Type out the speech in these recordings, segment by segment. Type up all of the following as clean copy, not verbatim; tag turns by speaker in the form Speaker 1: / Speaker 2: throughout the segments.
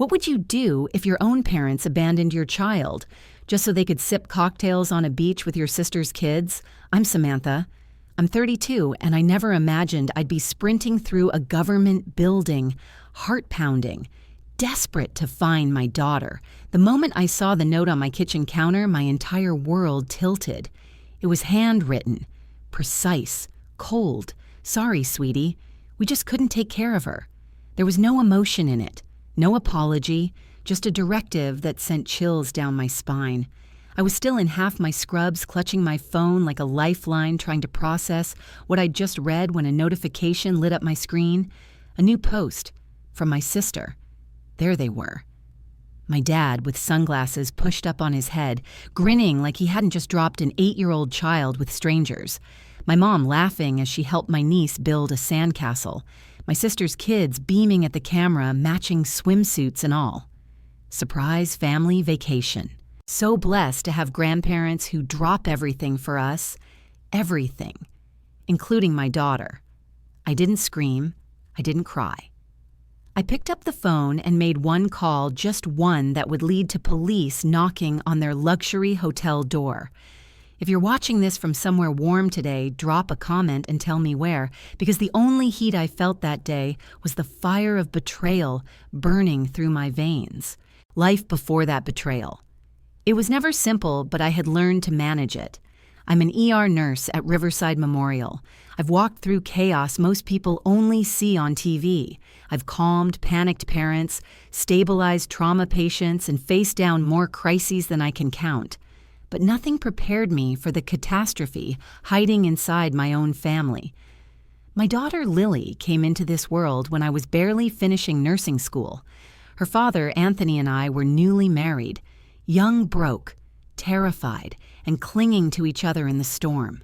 Speaker 1: What would you do if your own parents abandoned your child just so they could sip cocktails on a beach with your sister's kids? I'm Samantha. I'm 32, and I never imagined I'd be sprinting through a government building, heart-pounding, desperate to find my daughter. The moment I saw the note on my kitchen counter, my entire world tilted. It was handwritten, precise, cold. Sorry, sweetie. We just couldn't take care of her. There was no emotion in it, no apology, just a directive that sent chills down my spine. I was still in half my scrubs, clutching my phone like a lifeline, trying to process what I'd just read when a notification lit up my screen. A new post from my sister. There they were. My dad, with sunglasses pushed up on his head, grinning like he hadn't just dropped an 8-year-old child with strangers. My mom laughing as she helped my niece build a sandcastle. My sister's kids beaming at the camera, matching swimsuits and all. Surprise family vacation. So blessed to have grandparents who drop everything for us. Everything. Including my daughter. I didn't scream. I didn't cry. I picked up the phone and made one call, just one that would lead to police knocking on their luxury hotel door. If you're watching this from somewhere warm today, drop a comment and tell me where, because the only heat I felt that day was the fire of betrayal burning through my veins. Life before that betrayal. It was never simple, but I had learned to manage it. I'm an ER nurse at Riverside Memorial. I've walked through chaos most people only see on TV. I've calmed panicked parents, stabilized trauma patients, and faced down more crises than I can count. But nothing prepared me for the catastrophe hiding inside my own family. My daughter Lily came into this world when I was barely finishing nursing school. Her father, Anthony, and I were newly married, young broke, terrified, and clinging to each other in the storm.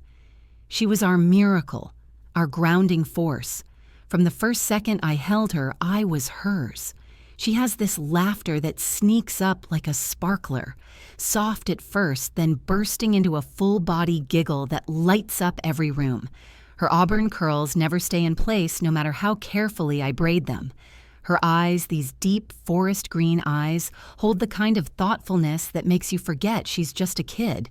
Speaker 1: She was our miracle, our grounding force. From the first second I held her, I was hers. She has this laughter that sneaks up like a sparkler, soft at first, then bursting into a full-body giggle that lights up every room. Her auburn curls never stay in place no matter how carefully I braid them. Her eyes, these deep forest green eyes, hold the kind of thoughtfulness that makes you forget she's just a kid.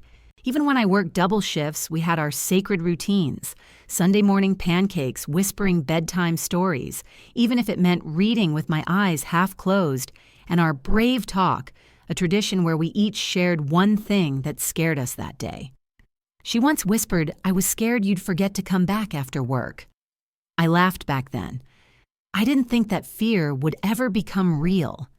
Speaker 1: Even when I worked double shifts, we had our sacred routines. Sunday morning pancakes, whispering bedtime stories, even if it meant reading with my eyes half closed, and our brave talk, a tradition where we each shared one thing that scared us that day. She once whispered, "I was scared you'd forget to come back after work." I laughed back then. I didn't think that fear would ever become real.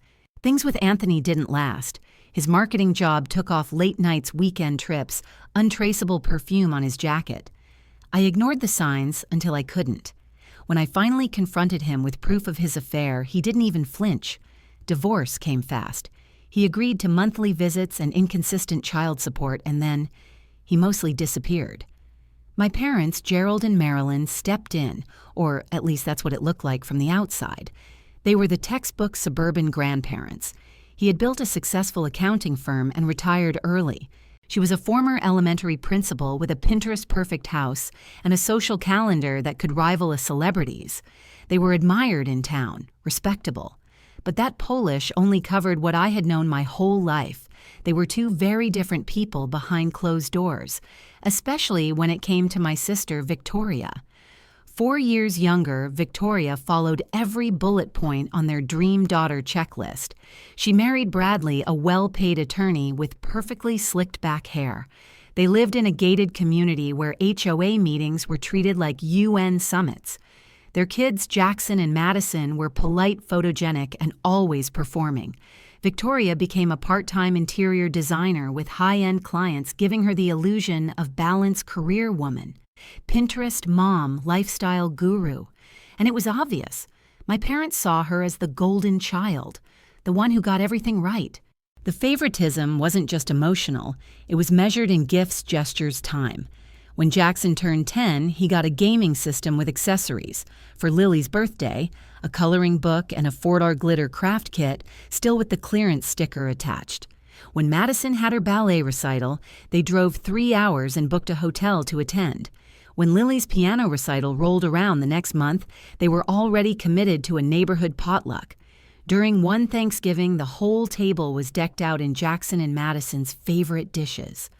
Speaker 1: Things with Anthony didn't last. His marketing job took off late nights, weekend trips, untraceable perfume on his jacket. I ignored the signs until I couldn't. When I finally confronted him with proof of his affair, he didn't even flinch. Divorce came fast. He agreed to monthly visits and inconsistent child support, and then he mostly disappeared. My parents, Gerald and Marilyn, stepped in, or at least that's what it looked like from the outside. They were the textbook suburban grandparents. He had built a successful accounting firm and retired early. She was a former elementary principal with a Pinterest-perfect house and a social calendar that could rival a celebrity's. They were admired in town, respectable. But that Polish only covered what I had known my whole life. They were two very different people behind closed doors, especially when it came to my sister, Victoria. 4 years younger, Victoria followed every bullet point on their dream daughter checklist. She married Bradley, a well-paid attorney with perfectly slicked back hair. They lived in a gated community where HOA meetings were treated like UN summits. Their kids, Jackson and Madison, were polite, photogenic, and always performing. Victoria became a part-time interior designer with high-end clients, giving her the illusion of balanced career woman. Pinterest mom, lifestyle guru. And it was obvious. My parents saw her as the golden child, the one who got everything right. The favoritism wasn't just emotional, it was measured in gifts, gestures, time. When Jackson turned 10, he got a gaming system with accessories. For Lily's birthday, a coloring book and a 4-door glitter craft kit, still with the clearance sticker attached. When Madison had her ballet recital, they drove 3 hours and booked a hotel to attend. When Lily's piano recital rolled around the next month, they were already committed to a neighborhood potluck. During one Thanksgiving, the whole table was decked out in Jackson and Madison's favorite dishes.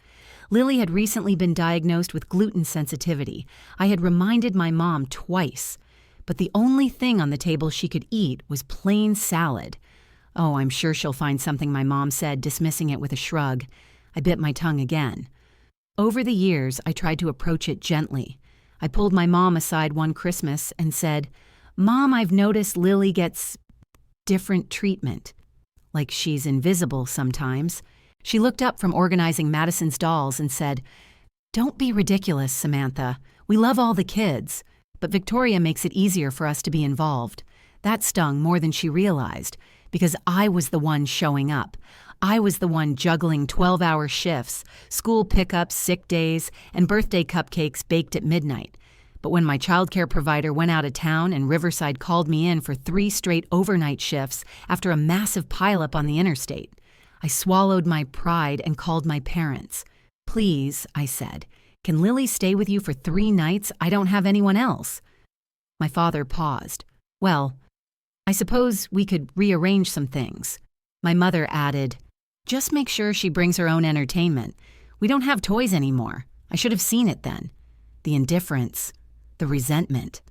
Speaker 1: Lily had recently been diagnosed with gluten sensitivity. I had reminded my mom twice, but the only thing on the table she could eat was plain salad. "Oh, I'm sure she'll find something," my mom said, dismissing it with a shrug. I bit my tongue again. Over the years, I tried to approach it gently. I pulled my mom aside one Christmas and said, "Mom, I've noticed Lily gets different treatment. Like she's invisible sometimes." She looked up from organizing Madison's dolls and said, "Don't be ridiculous, Samantha. We love all the kids, but Victoria makes it easier for us to be involved." That stung more than she realized, because I was the one showing up. I was the one juggling 12-hour shifts, school pickups, sick days, and birthday cupcakes baked at midnight. But when my childcare provider went out of town and Riverside called me in for 3 straight overnight shifts after a massive pileup on the interstate, I swallowed my pride and called my parents. "Please," I said, "can Lily stay with you for 3 nights? I don't have anyone else." My father paused. "Well, I suppose we could rearrange some things." My mother added, "Just make sure she brings her own entertainment. We don't have toys anymore. I should have seen it then." The indifference, the resentment.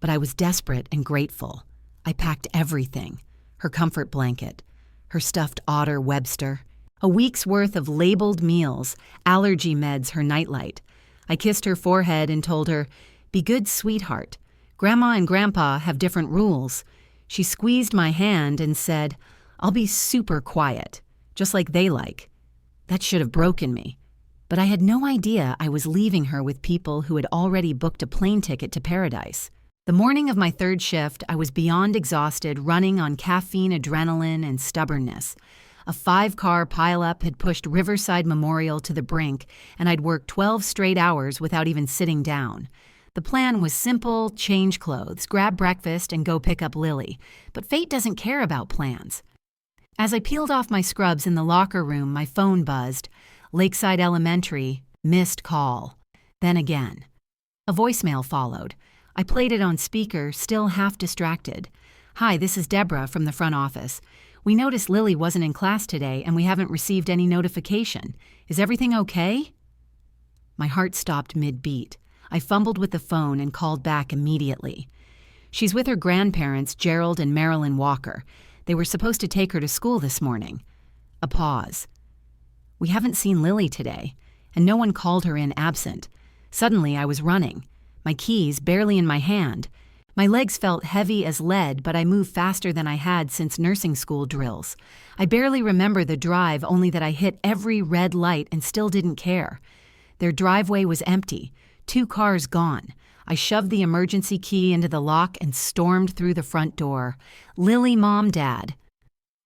Speaker 1: But I was desperate and grateful. I packed everything: her comfort blanket, her stuffed otter Webster, a week's worth of labeled meals, allergy meds, her nightlight. I kissed her forehead and told her, "Be good, sweetheart. Grandma and Grandpa have different rules." She squeezed my hand and said, "I'll be super quiet, just like they like." That should have broken me. But I had no idea I was leaving her with people who had already booked a plane ticket to paradise. The morning of my 3rd shift, I was beyond exhausted, running on caffeine, adrenaline, and stubbornness. A 5-car pileup had pushed Riverside Memorial to the brink, and I'd worked 12 straight hours without even sitting down. The plan was simple: change clothes, grab breakfast, and go pick up Lily. But fate doesn't care about plans. As I peeled off my scrubs in the locker room, my phone buzzed. Lakeside Elementary, missed call. Then again. A voicemail followed. I played it on speaker, still half distracted. "Hi, this is Deborah from the front office. We noticed Lily wasn't in class today and we haven't received any notification. Is everything okay?" My heart stopped mid-beat. I fumbled with the phone and called back immediately. "She's with her grandparents, Gerald and Marilyn Walker. They were supposed to take her to school this morning." A pause. "We haven't seen Lily today, and no one called her in absent." Suddenly I was running, my keys barely in my hand. My legs felt heavy as lead, but I moved faster than I had since nursing school drills. I barely remember the drive, only that I hit every red light and still didn't care. Their driveway was empty, 2 cars gone. I shoved the emergency key into the lock and stormed through the front door. "Lily, Mom, Dad."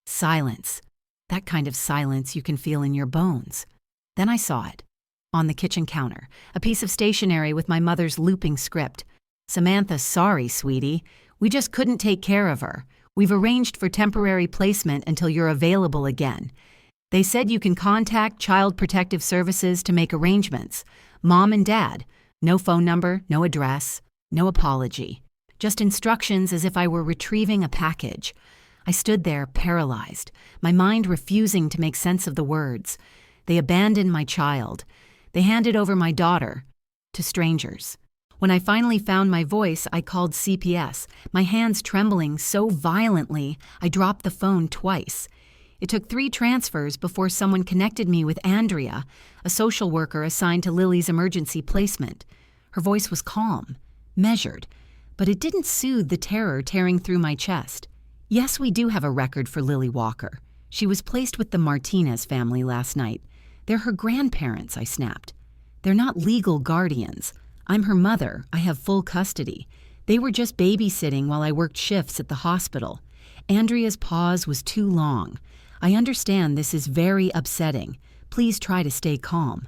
Speaker 1: Silence. That kind of silence you can feel in your bones. Then I saw it. On the kitchen counter, a piece of stationery with my mother's looping script. "Samantha, sorry, sweetie. We just couldn't take care of her. We've arranged for temporary placement until you're available again. They said you can contact Child Protective Services to make arrangements. Mom and Dad. No phone number, no address, no apology. Just instructions as if I were retrieving a package." I stood there paralyzed, my mind refusing to make sense of the words. They abandoned my child. They handed over my daughter to strangers. When I finally found my voice, I called CPS, my hands trembling so violently I dropped the phone twice. It took 3 transfers before someone connected me with Andrea, a social worker assigned to Lily's emergency placement. Her voice was calm, measured, but it didn't soothe the terror tearing through my chest. "Yes, we do have a record for Lily Walker. She was placed with the Martinez family last night. They're her grandparents," I snapped. "They're not legal guardians. I'm her mother. I have full custody. They were just babysitting while I worked shifts at the hospital." Andrea's pause was too long. "I understand this is very upsetting. Please try to stay calm."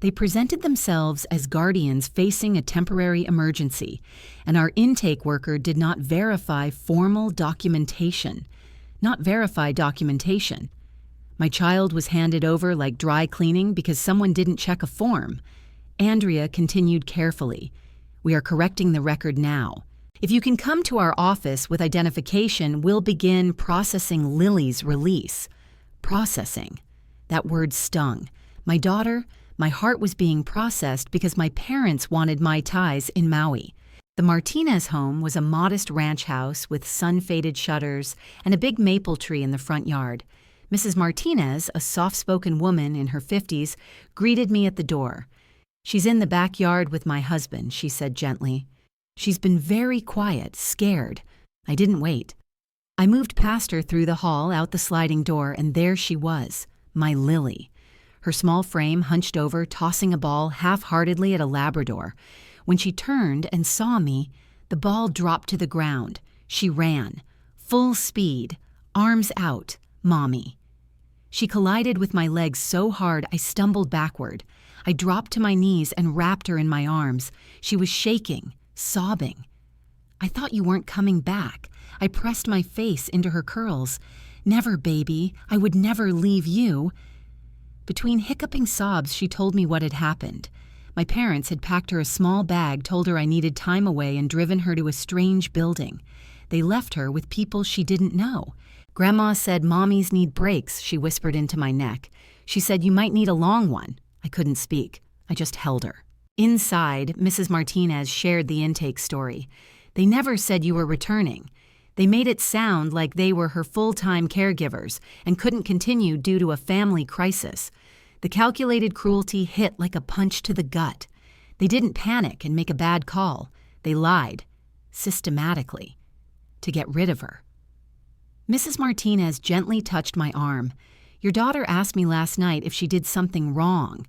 Speaker 1: They presented themselves as guardians facing a temporary emergency, and our intake worker did not verify formal documentation. Not verify documentation. My child was handed over like dry cleaning because someone didn't check a form. Andrea continued carefully. "We are correcting the record now. If you can come to our office with identification, we'll begin processing Lily's release. Processing. That word stung. My daughter, my heart was being processed because my parents wanted Mai Tais in Maui. The Martinez home was a modest ranch house with sun-faded shutters and a big maple tree in the front yard. Mrs. Martinez, a soft-spoken woman in her 50s, greeted me at the door. "She's in the backyard with my husband," she said gently. "She's been very quiet, scared." I didn't wait. I moved past her through the hall, out the sliding door, and there she was, my Lily. Her small frame hunched over, tossing a ball half-heartedly at a Labrador. When she turned and saw me, the ball dropped to the ground. She ran, full speed, arms out, Mommy. She collided with my legs so hard I stumbled backward. I dropped to my knees and wrapped her in my arms. She was shaking, sobbing. "I thought you weren't coming back." I pressed my face into her curls. "Never, baby. I would never leave you." Between hiccuping sobs, she told me what had happened. My parents had packed her a small bag, told her I needed time away, and driven her to a strange building. They left her with people she didn't know. "Grandma said mommies need breaks," she whispered into my neck. She said, "You might need a long one." I couldn't speak. I just held her. Inside, Mrs. Martinez shared the intake story. "They never said you were returning. They made it sound like they were her full-time caregivers and couldn't continue due to a family crisis. The calculated cruelty hit like a punch to the gut. They didn't panic and make a bad call. They lied, systematically, to get rid of her." Mrs. Martinez gently touched my arm. "Your daughter asked me last night if she did something wrong,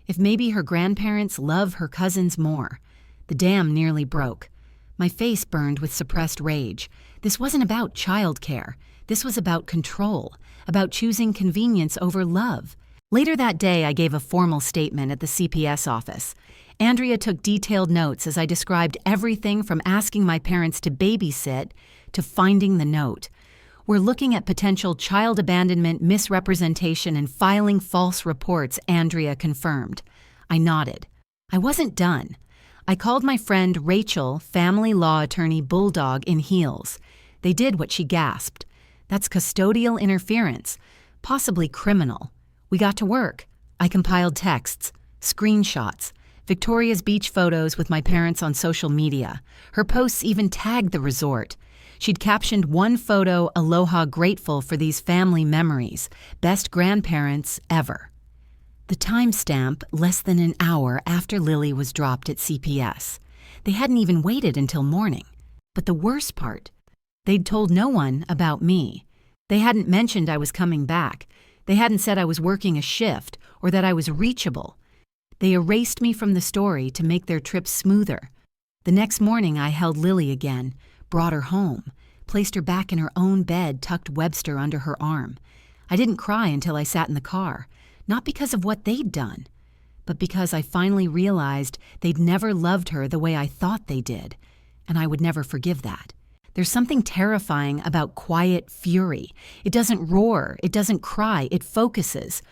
Speaker 1: if maybe her grandparents love her cousins more." The dam nearly broke. My face burned with suppressed rage. This wasn't about childcare. This was about control, about choosing convenience over love. Later that day, I gave a formal statement at the CPS office. Andrea took detailed notes as I described everything from asking my parents to babysit to finding the note. "We're looking at potential child abandonment, misrepresentation, and filing false reports," Andrea confirmed. I nodded. I wasn't done. I called my friend Rachel, family law attorney bulldog in heels. They did what she gasped. "That's custodial interference, possibly criminal." We got to work. I compiled texts, screenshots, Victoria's Beach photos with my parents on social media. Her posts even tagged the resort. She'd captioned one photo, "Aloha, grateful for these family memories. Best grandparents ever." The timestamp, less than an hour after Lily was dropped at CPS. They hadn't even waited until morning. But the worst part, they'd told no one about me. They hadn't mentioned I was coming back. They hadn't said I was working a shift or that I was reachable. They erased me from the story to make their trip smoother. The next morning, I held Lily again, brought her home, placed her back in her own bed, tucked Webster under her arm. I didn't cry until I sat in the car, not because of what they'd done, but because I finally realized they'd never loved her the way I thought they did, and I would never forgive that. There's something terrifying about quiet fury. It doesn't roar, it doesn't cry, it focuses.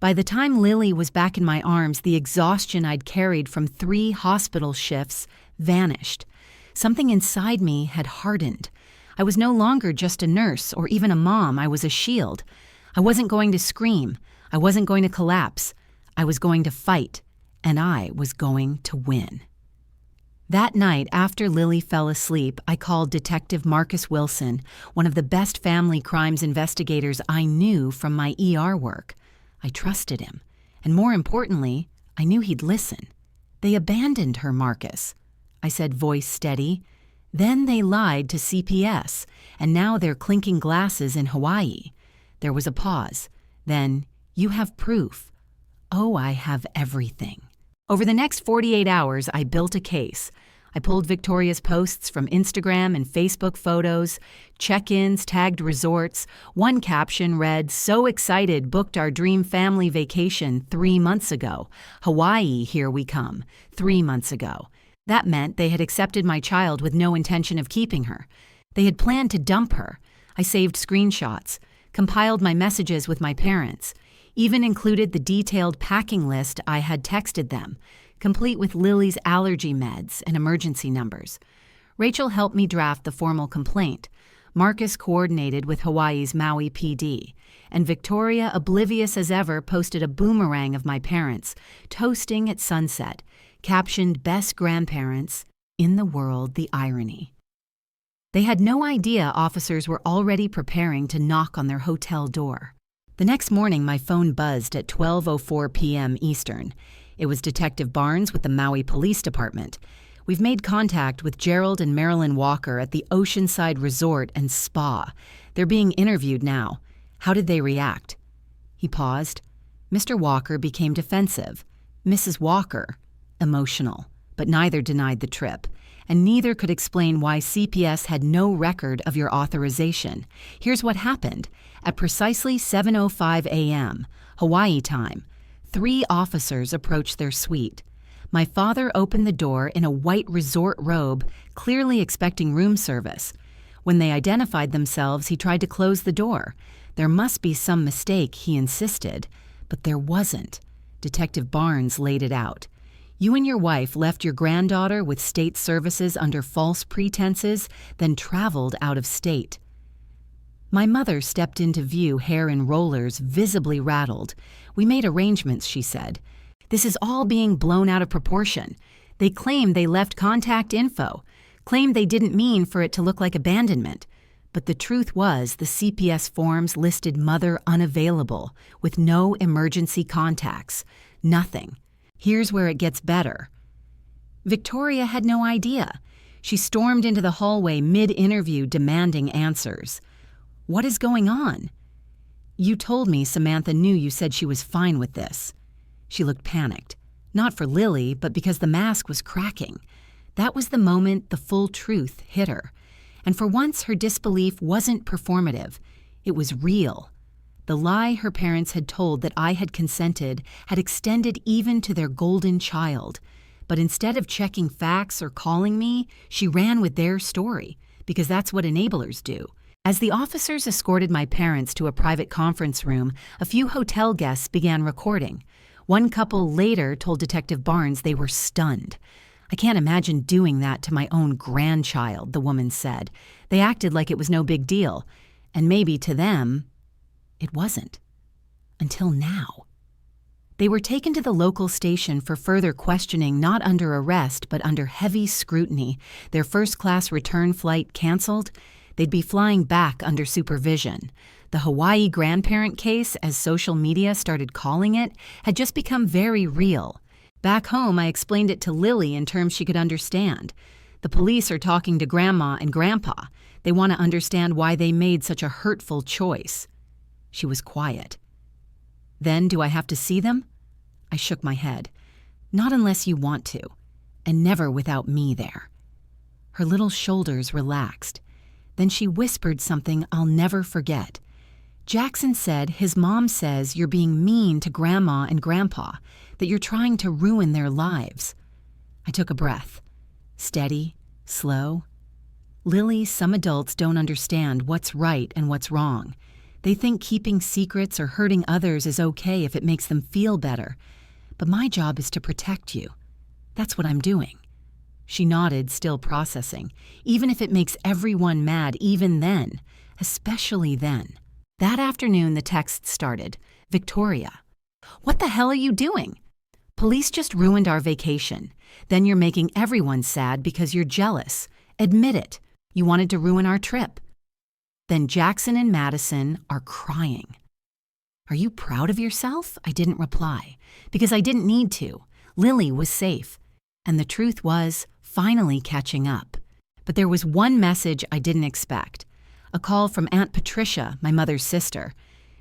Speaker 1: By the time Lily was back in my arms, the exhaustion I'd carried from 3 hospital shifts vanished. Something inside me had hardened. I was no longer just a nurse or even a mom, I was a shield. I wasn't going to scream, I wasn't going to collapse. I was going to fight, and I was going to win. That night, after Lily fell asleep, I called Detective Marcus Wilson, one of the best family crimes investigators I knew from my ER work. I trusted him, and more importantly, I knew he'd listen. "They abandoned her, Marcus," I said, voice steady. "Then they lied to CPS, and now they're clinking glasses in Hawaii." There was a pause. Then, "You have proof." "Oh, I have everything." Over the next 48 hours, I built a case. I pulled Victoria's posts from Instagram and Facebook photos, check-ins, tagged resorts. One caption read, "So excited, booked our dream family vacation 3 months ago. Hawaii, here we come, 3 months ago." That meant they had accepted my child with no intention of keeping her. They had planned to dump her. I saved screenshots, compiled my messages with my parents, even included the detailed packing list I had texted them, complete with Lily's allergy meds and emergency numbers. Rachel helped me draft the formal complaint. Marcus coordinated with Hawaii's Maui PD. And Victoria, oblivious as ever, posted a boomerang of my parents, toasting at sunset, captioned "Best Grandparents in the World, the Irony." They had no idea officers were already preparing to knock on their hotel door. The next morning, my phone buzzed at 12:04 p.m. Eastern. It was Detective Barnes with the Maui Police Department. "We've made contact with Gerald and Marilyn Walker at the Oceanside Resort and Spa. They're being interviewed now. How did they react?" He paused. Mr. Walker became defensive. Mrs. Walker, emotional, but neither denied the trip, and neither could explain why CPS had no record of your authorization. Here's what happened. At precisely 7:05 a.m., Hawaii time, 3 officers approached their suite. My father opened the door in a white resort robe, clearly expecting room service. When they identified themselves, he tried to close the door. There must be some mistake, he insisted, but there wasn't. Detective Barnes laid it out. "You and your wife left your granddaughter with state services under false pretenses, then traveled out of state." My mother stepped into view, hair in rollers, visibly rattled. "We made arrangements," she said. "This is all being blown out of proportion. They claim they left contact info, claim they didn't mean for it to look like abandonment. But the truth was the CPS forms listed mother unavailable, with no emergency contacts. Nothing. Here's where it gets better." Victoria had no idea. She stormed into the hallway mid-interview demanding answers. "What is going on?" "You told me Samantha knew you said she was fine with this." She looked panicked. Not for Lily, but because the mask was cracking. That was the moment the full truth hit her. And for once, her disbelief wasn't performative. It was real. The lie her parents had told that I had consented had extended even to their golden child. But instead of checking facts or calling me, she ran with their story, because that's what enablers do. As the officers escorted my parents to a private conference room, a few hotel guests began recording. One couple later told Detective Barnes they were stunned. "I can't imagine doing that to my own grandchild," the woman said. "They acted like it was no big deal. And maybe to them, it wasn't. Until now." They were taken to the local station for further questioning, not under arrest, but under heavy scrutiny. Their first-class return flight canceled. They'd be flying back under supervision. The Hawaii grandparent case, as social media started calling it, had just become very real. Back home, I explained it to Lily in terms she could understand. "The police are talking to Grandma and Grandpa. They want to understand why they made such a hurtful choice." She was quiet. "Then do I have to see them?" I shook my head. "Not unless you want to, and never without me there." Her little shoulders relaxed. Then she whispered something I'll never forget. "Jackson said his mom says you're being mean to Grandma and Grandpa, that you're trying to ruin their lives." I took a breath. Steady, slow. "Lily, some adults don't understand what's right and what's wrong. They think keeping secrets or hurting others is okay if it makes them feel better. But my job is to protect you. That's what I'm doing." She nodded, still processing. "Even if it makes everyone mad, even then. Especially then." That afternoon, the text started. "Victoria, what the hell are you doing? Police just ruined our vacation. Then you're making everyone sad because you're jealous. Admit it. You wanted to ruin our trip. Then Jackson and Madison are crying." "Are you proud of yourself?" I didn't reply, because I didn't need to. Lily was safe. And the truth was finally catching up. But there was one message I didn't expect. A call from Aunt Patricia, my mother's sister.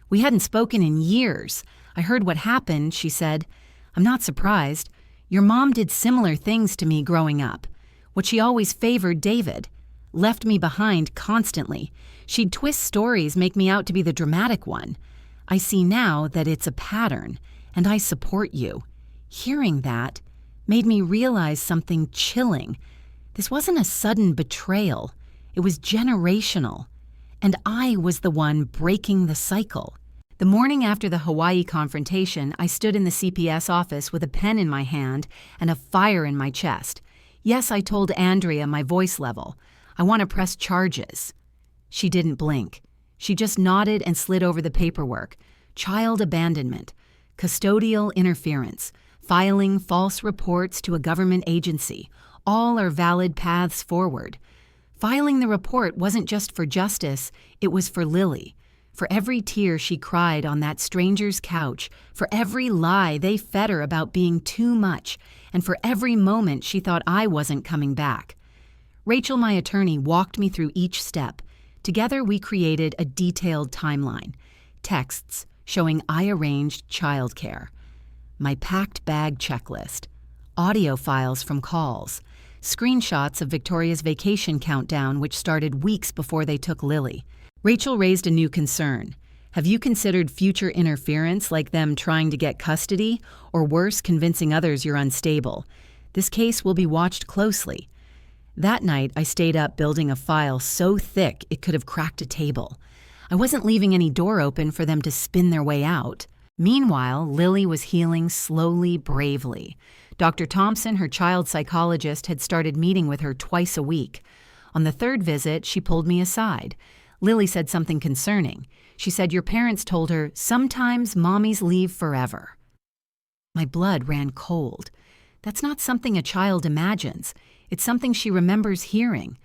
Speaker 1: We hadn't spoken in years. I heard what happened, she said. "I'm not surprised. Your mom did similar things to me growing up. What she always favored David. Left me behind constantly. She'd twist stories, make me out to be the dramatic one. I see now that it's a pattern, and I support you." Hearing that made me realize something chilling. This wasn't a sudden betrayal. It was generational. And I was the one breaking the cycle. The morning after the Hawaii confrontation, I stood in the CPS office with a pen in my hand and a fire in my chest. Yes, I told Andrea my voice level. I want to press charges. She didn't blink. She just nodded and slid over the paperwork. Child abandonment, custodial interference, filing false reports to a government agency. All are valid paths forward. Filing the report wasn't just for justice, it was for Lily. For every tear she cried on that stranger's couch, for every lie they fed her about being too much, and for every moment she thought I wasn't coming back. Rachel, my attorney, walked me through each step. Together we created a detailed timeline. Texts showing I arranged childcare. My packed bag checklist. Audio files from calls. Screenshots of Victoria's vacation countdown, which started weeks before they took Lily. Rachel raised a new concern. Have you considered future interference, like them trying to get custody, or worse, convincing others you're unstable? This case will be watched closely. That night, I stayed up building a file so thick it could have cracked a table. I wasn't leaving any door open for them to spin their way out. Meanwhile, Lily was healing slowly, bravely. Dr. Thompson, her child psychologist, had started meeting with her twice a week. On the third visit, she pulled me aside. Lily said something concerning. She said your parents told her, "Sometimes mommies leave forever." My blood ran cold. That's not something a child imagines. It's something she remembers hearing.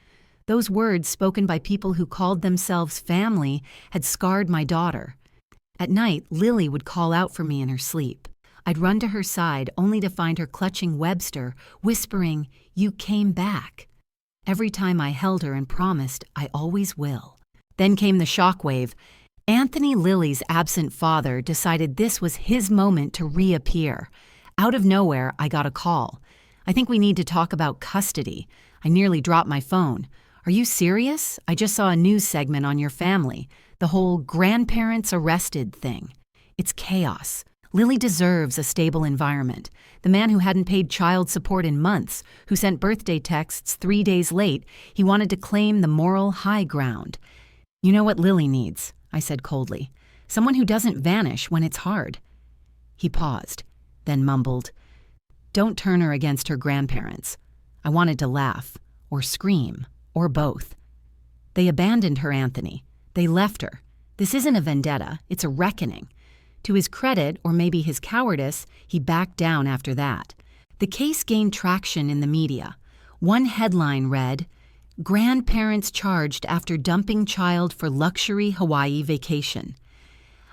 Speaker 1: Those words, spoken by people who called themselves family, had scarred my daughter. At night, Lily would call out for me in her sleep. I'd run to her side only to find her clutching Webster, whispering, "You came back." Every time I held her and promised, "I always will." Then came the shockwave. Anthony, Lily's absent father, decided this was his moment to reappear. Out of nowhere, I got a call. "I think we need to talk about custody." I nearly dropped my phone. "Are you serious? I just saw a news segment on your family. The whole grandparents arrested thing. It's chaos. Lily deserves a stable environment. The man who hadn't paid child support in months, who sent birthday texts 3 days late, he wanted to claim the moral high ground. You know what Lily needs," I said coldly. "Someone who doesn't vanish when it's hard." He paused, then mumbled, "Don't turn her against her grandparents." I wanted to laugh, or scream, or both. "They abandoned her, Anthony. They left her. This isn't a vendetta, it's a reckoning." To his credit, or maybe his cowardice, he backed down after that. The case gained traction in the media. One headline read, "Grandparents charged after dumping child for luxury Hawaii vacation."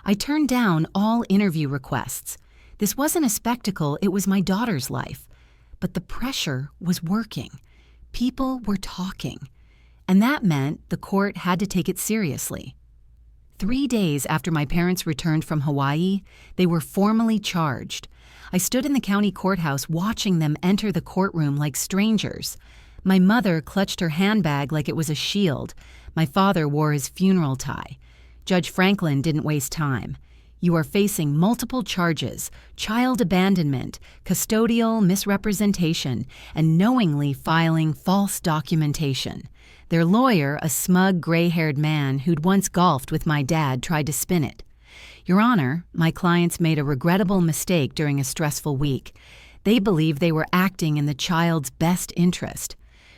Speaker 1: I turned down all interview requests. This wasn't a spectacle, it was my daughter's life. But the pressure was working. People were talking. And that meant the court had to take it seriously. 3 days after my parents returned from Hawaii, they were formally charged. I stood in the county courthouse watching them enter the courtroom like strangers. My mother clutched her handbag like it was a shield. My father wore his funeral tie. Judge Franklin didn't waste time. "You are facing multiple charges: child abandonment, custodial misrepresentation, and knowingly filing false documentation." Their lawyer, a smug, gray-haired man who'd once golfed with my dad, tried to spin it. "Your Honor, my clients made a regrettable mistake during a stressful week. They believed they were acting in the child's best interest."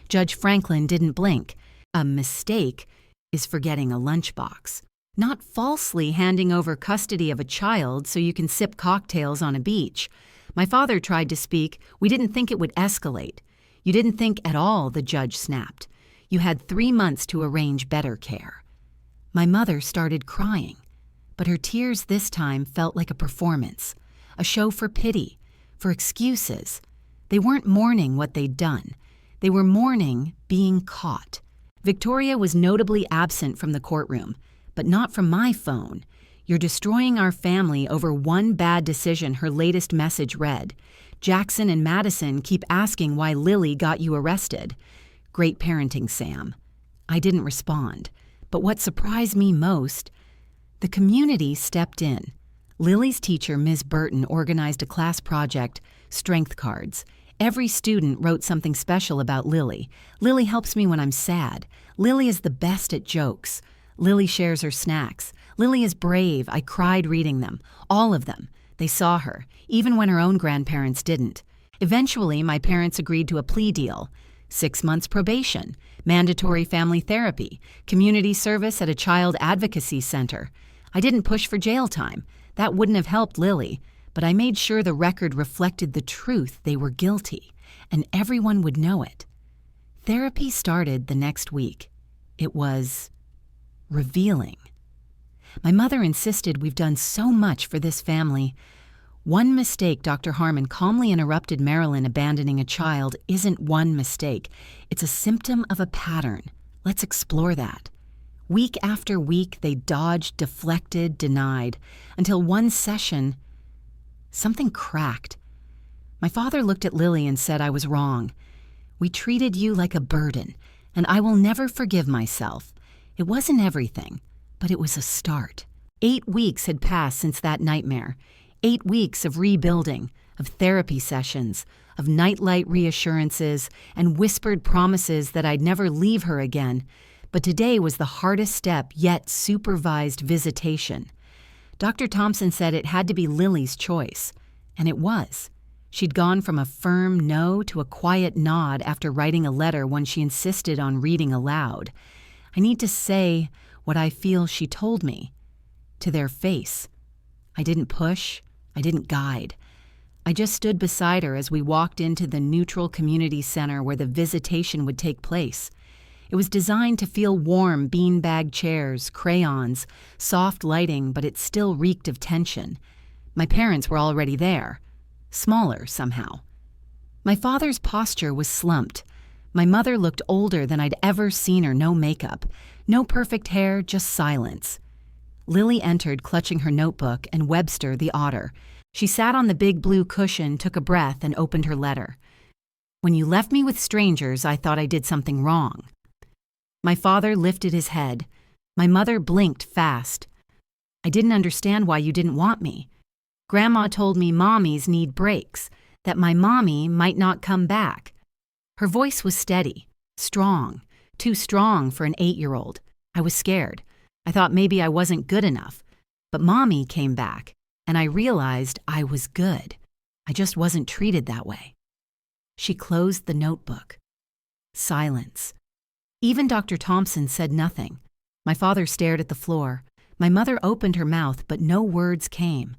Speaker 1: Judge Franklin didn't blink. A mistake is forgetting a lunchbox, not falsely handing over custody of a child so you can sip cocktails on a beach. My father tried to speak. "We didn't think it would escalate." "You didn't think at all," the judge snapped. "You had 3 months to arrange better care." My mother started crying, but her tears this time felt like a performance, a show for pity, for excuses. They weren't mourning what they'd done. They were mourning being caught. Victoria was notably absent from the courtroom, but not from my phone. "You're destroying our family over one bad decision," her latest message read. "Jackson and Madison keep asking why Lily got you arrested." Great parenting, Sam. I didn't respond. But what surprised me most, the community stepped in. Lily's teacher, Ms. Burton, organized a class project, Strength Cards. Every student wrote something special about Lily. "Lily helps me when I'm sad." "Lily is the best at jokes." "Lily shares her snacks." "Lily is brave. I cried reading them." All of them. They saw her, even when her own grandparents didn't. Eventually, my parents agreed to a plea deal: 6 months probation, mandatory family therapy, community service at a child advocacy center. I didn't push for jail time. That wouldn't have helped Lily, but I made sure the record reflected the truth: they were guilty, and everyone would know it. Therapy started the next week. It was revealing. My mother insisted we've done so much for this family. One mistake, Dr. Harmon calmly interrupted Marilyn, abandoning a child isn't one mistake. It's a symptom of a pattern. Let's explore that. Week after week, they dodged, deflected, denied, until one session, something cracked. My father looked at Lily and said I was wrong. We treated you like a burden, and I will never forgive myself. It wasn't everything, but it was a start. 8 weeks had passed since that nightmare. 8 weeks of rebuilding, of therapy sessions, of nightlight reassurances, and whispered promises that I'd never leave her again. But today was the hardest step, yet supervised visitation. Dr. Thompson said it had to be Lily's choice, and it was. She'd gone from a firm no to a quiet nod after writing a letter when she insisted on reading aloud. I need to say what I feel she told me. To their face. I didn't push. I didn't guide. I just stood beside her as we walked into the neutral community center where the visitation would take place. It was designed to feel warm: beanbag chairs, crayons, soft lighting, but it still reeked of tension. My parents were already there. Smaller, somehow. My father's posture was slumped. My mother looked older than I'd ever seen her: no makeup, no perfect hair, just silence. Lily entered, clutching her notebook, and Webster, the otter. She sat on the big blue cushion, took a breath, and opened her letter. When you left me with strangers, I thought I did something wrong. My father lifted his head. My mother blinked fast. I didn't understand why you didn't want me. Grandma told me mommies need breaks, that my mommy might not come back. Her voice was steady, strong, too strong for an 8-year-old. I was scared. I thought maybe I wasn't good enough. But Mommy came back, and I realized I was good. I just wasn't treated that way. She closed the notebook. Silence. Even Dr. Thompson said nothing. My father stared at the floor. My mother opened her mouth, but no words came.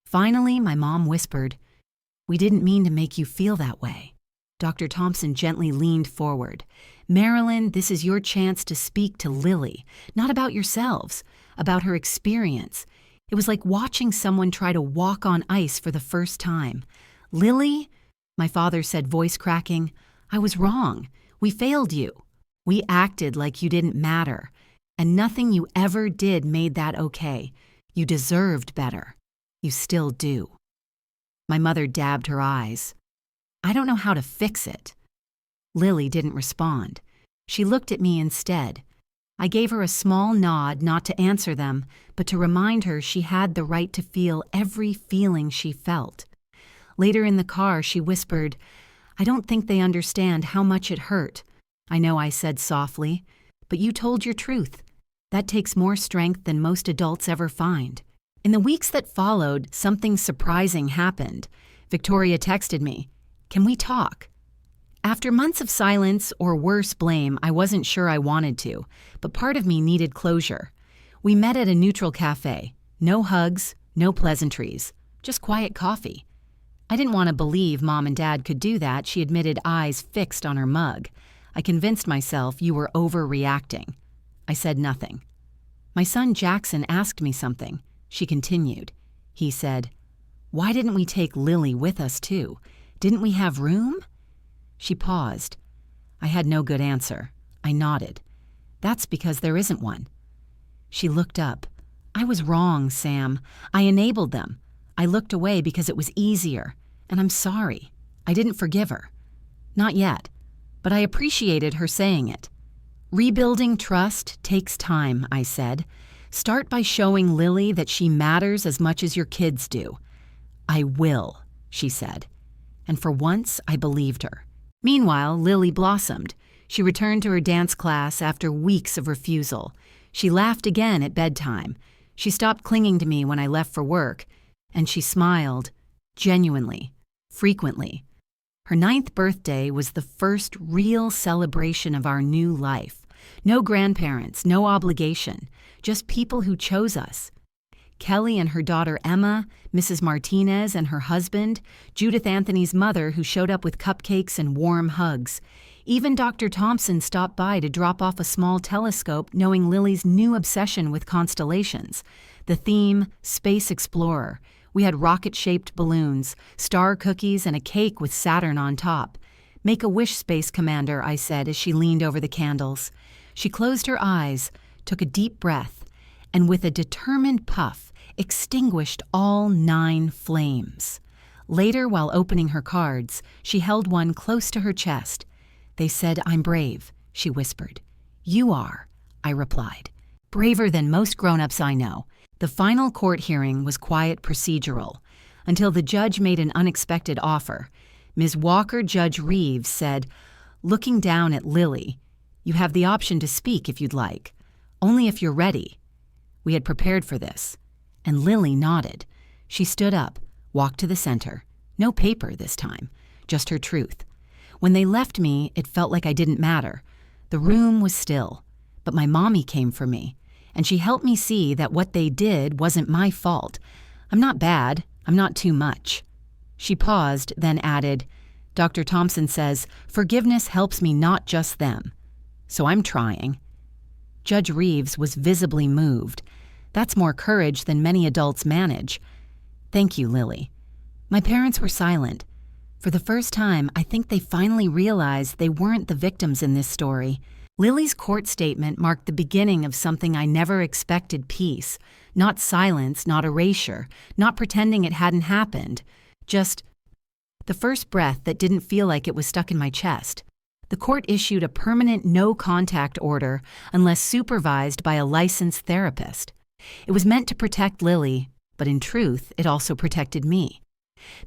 Speaker 1: Finally, my mom whispered, "We didn't mean to make you feel that way." Dr. Thompson gently leaned forward. "Marilyn, this is your chance to speak to Lily, not about yourselves, about her experience." It was like watching someone try to walk on ice for the first time. "Lily," my father said, voice cracking, "I was wrong. We failed you. We acted like you didn't matter. And nothing you ever did made that okay. You deserved better. You still do." My mother dabbed her eyes. "I don't know how to fix it." Lily didn't respond. She looked at me instead. I gave her a small nod, not to answer them, but to remind her she had the right to feel every feeling she felt. Later in the car, she whispered, "I don't think they understand how much it hurt." "I know," I said softly, "but you told your truth. That takes more strength than most adults ever find." In the weeks that followed, something surprising happened. Victoria texted me, "Can we talk?" After months of silence, or worse, blame, I wasn't sure I wanted to, but part of me needed closure. We met at a neutral cafe. No hugs, no pleasantries, just quiet coffee. I didn't want to believe Mom and Dad could do that, she admitted, eyes fixed on her mug. I convinced myself you were overreacting. I said nothing. "My son Jackson asked me something," she continued. He said, "Why didn't we take Lily with us too? Didn't we have room?" She paused. I had no good answer. I nodded. "That's because there isn't one." She looked up. "I was wrong, Sam. I enabled them. I looked away because it was easier. And I'm sorry. I didn't forgive her. Not yet. But I appreciated her saying it." "Rebuilding trust takes time," I said. "Start by showing Lily that she matters as much as your kids do." "I will," she said. And for once, I believed her. Meanwhile, Lily blossomed. She returned to her dance class after weeks of refusal. She laughed again at bedtime. She stopped clinging to me when I left for work. And she smiled, genuinely, frequently. Her 9th birthday was the first real celebration of our new life. No grandparents, no obligation, just people who chose us. Kelly and her daughter Emma, Mrs. Martinez and her husband, Judith Anthony's mother who showed up with cupcakes and warm hugs. Even Dr. Thompson stopped by to drop off a small telescope, knowing Lily's new obsession with constellations. The theme, Space Explorer. We had rocket-shaped balloons, star cookies, and a cake with Saturn on top. "Make a wish, Space Commander," I said as she leaned over the candles. She closed her eyes, took a deep breath, and with a determined puff, extinguished all 9 flames. Later, while opening her cards, she held one close to her chest. "They said I'm brave," she whispered. "You are," I replied. "Braver than most grown-ups I know." The final court hearing was quiet procedural, until the judge made an unexpected offer. Ms. Walker Judge Reeves said, looking down at Lily, "You have the option to speak if you'd like, only if you're ready." We had prepared for this, and Lily nodded. She stood up, walked to the center. No paper this time, just her truth. When they left me, it felt like I didn't matter. The room was still, but my mommy came for me, and she helped me see that what they did wasn't my fault. I'm not bad. I'm not too much. She paused, then added, "Dr. Thompson says, forgiveness helps me, not just them. So I'm trying." Judge Reeves was visibly moved. That's more courage than many adults manage. "Thank you, Lily." My parents were silent. For the first time, I think they finally realized they weren't the victims in this story. Lily's court statement marked the beginning of something I never expected: peace. Not silence, not erasure, not pretending it hadn't happened. Just the first breath that didn't feel like it was stuck in my chest. The court issued a permanent no-contact order unless supervised by a licensed therapist. It was meant to protect Lily, but in truth, it also protected me.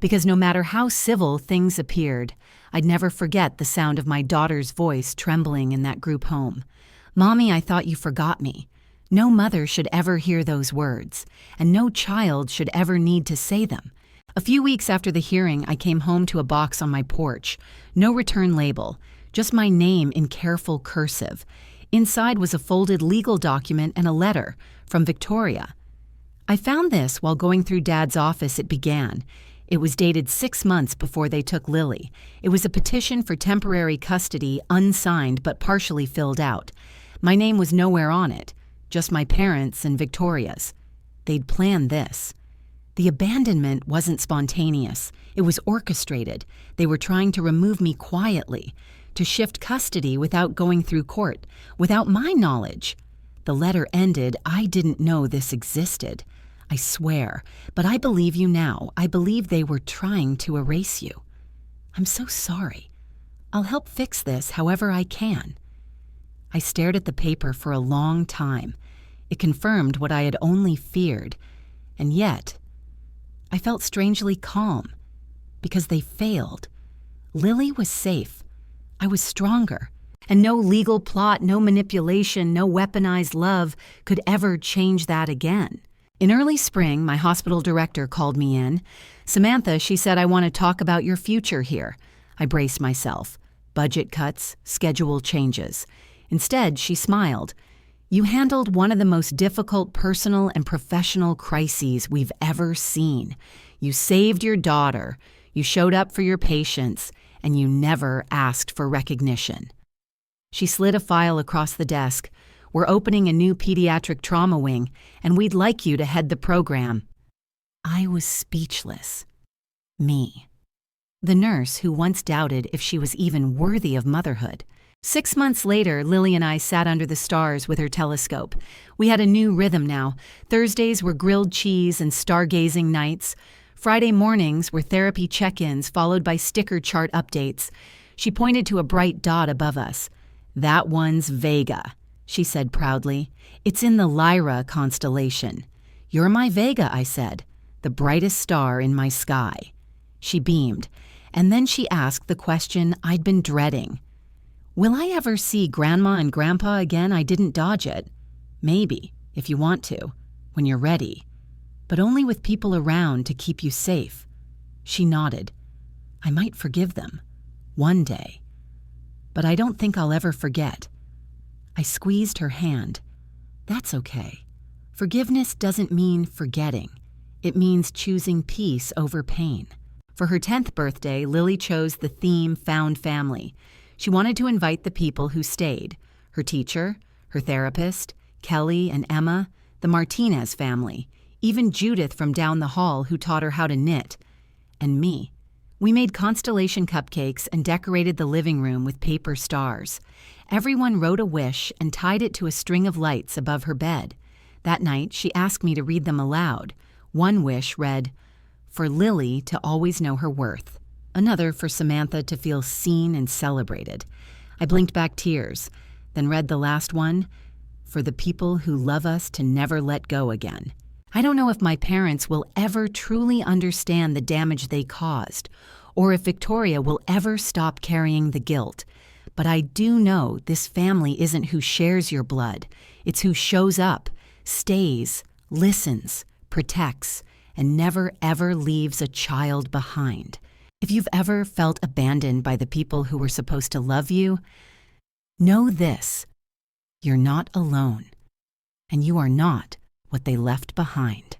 Speaker 1: Because no matter how civil things appeared, I'd never forget the sound of my daughter's voice trembling in that group home. "Mommy, I thought you forgot me." No mother should ever hear those words, and no child should ever need to say them. A few weeks after the hearing, I came home to a box on my porch. No return label, just my name in careful cursive. Inside was a folded legal document and a letter from Victoria. I found this while going through Dad's office. It began. It was dated 6 months before they took Lily. It was a petition for temporary custody, unsigned but partially filled out. My name was nowhere on it, just my parents' and Victoria's. They'd planned this. The abandonment wasn't spontaneous. It was orchestrated. They were trying to remove me quietly, to shift custody without going through court, without my knowledge. The letter ended, "I didn't know this existed. I swear, but I believe you now. I believe they were trying to erase you. I'm so sorry. I'll help fix this however I can." I stared at the paper for a long time. It confirmed what I had only feared, and yet I felt strangely calm, because they failed. Lily was safe. I was stronger, and no legal plot, no manipulation, no weaponized love could ever change that again. In early spring, my hospital director called me in. "Samantha," she said, "I want to talk about your future here." I braced myself. Budget cuts, schedule changes. Instead, she smiled. "You handled one of the most difficult personal and professional crises we've ever seen. You saved your daughter, you showed up for your patients, and you never asked for recognition." She slid a file across the desk. "We're opening a new pediatric trauma wing, and we'd like you to head the program." I was speechless. Me. The nurse who once doubted if she was even worthy of motherhood. 6 months later, Lily and I sat under the stars with her telescope. We had a new rhythm now. Thursdays were grilled cheese and stargazing nights. Friday mornings were therapy check-ins followed by sticker chart updates. She pointed to a bright dot above us. "That one's Vega," she said proudly. "It's in the Lyra constellation." "You're my Vega," I said, "the brightest star in my sky." She beamed, and then she asked the question I'd been dreading. "Will I ever see Grandma and Grandpa again?" I didn't dodge it. "Maybe, if you want to, when you're ready. But only with people around to keep you safe." She nodded. "I might forgive them." One day. But I don't think I'll ever forget. I squeezed her hand. That's okay. Forgiveness doesn't mean forgetting. It means choosing peace over pain. For her 10th birthday, Lily chose the theme Found Family. She wanted to invite the people who stayed: her teacher, her therapist, Kelly and Emma, the Martinez family, even Judith from down the hall who taught her how to knit, and me. We made constellation cupcakes and decorated the living room with paper stars. Everyone wrote a wish and tied it to a string of lights above her bed. That night, she asked me to read them aloud. One wish read, "For Lily to always know her worth." Another for Samantha to feel seen and celebrated. I blinked back tears, then read the last one, "For the people who love us to never let go again." I don't know if my parents will ever truly understand the damage they caused, or if Victoria will ever stop carrying the guilt. But I do know this family isn't who shares your blood. It's who shows up, stays, listens, protects, and never ever leaves a child behind. If you've ever felt abandoned by the people who were supposed to love you, know this: you're not alone, and you are not what they left behind.